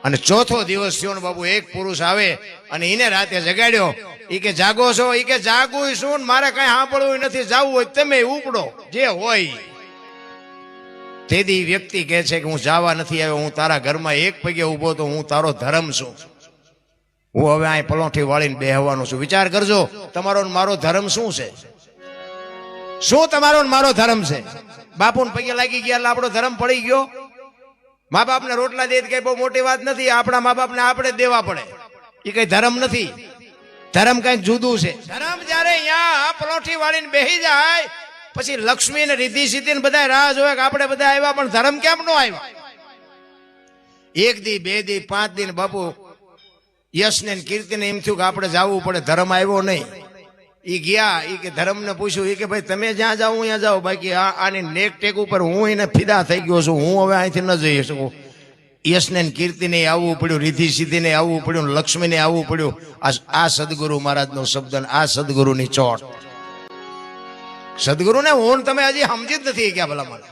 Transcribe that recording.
અને ચોથો દિવસ થયો ને બાપુ એક પુરુષ આવે અને એને રાતે જગાડ્યો. એ કે જાગો છો? એ કે જાગું શું, મારે કઈ સાંભળવું નથી, જાવું હોય તમે ઉપડો જે હોય. તેથી વ્યક્તિ કહે છે કે હું જવા નથી આવ્યો, હું તારા ઘરમાં એક પગે ઉભો તો હું તારો ધર્મ છું, હું હવે અહીં પલોઠી વાળીને બેહવાનો છું. વિચાર કરજો તમારો મારો ધર્મ શું છે? શું તમારો મારો ધર્મ છે? બાપુને પગે લાગી ગયા એટલે આપણો ધર્મ પડી ગયો? મા બાપને રોટલા દે કઈ બહુ મોટી વાત નથી, આપણા મા બાપને આપણે દેવા પડે, એ કઈ ધર્મ નથી. ધર્મ કઈક જુદું છે. ધર્મ જયારે અહીંયા પલોઠી વાળીને બેહી જાય પછી લક્ષ્મી ને રીધિ સીધી ને બધા રાહ જોવે કે આપણે બધા આવ્યા, પણ ધર્મ કેમ નો આવ્યા? એક દી, બે દી, 5 દિન બાપુ યશ ને કીર્તિ ને એમ થયું કે આપણે જવું પડે, ધર્મ આવ્યો નહીં. એ ગયા, એ કે ધર્મ ને પૂછ્યું, એ કે ભાઈ તમે જ્યાં જાઓ ત્યાં જાઓ, બાકી આની નેક ટેક ઉપર હું એને ફિદા થઈ ગયો છું, હું હવે અહીંથી ન જઈ શકું. યશ ને કીર્તિ ને આવવું પડ્યું, રીધિ સીધી ને આવવું પડ્યું, લક્ષ્મી ને આવવું પડ્યું. આ સદગુરુ મહારાજ નો શબ્દ, આ સદગુરુ ની ચોટ. સદગુરુ ને હું તમે હજી સમજી જ નથી ગયા ભલા મને.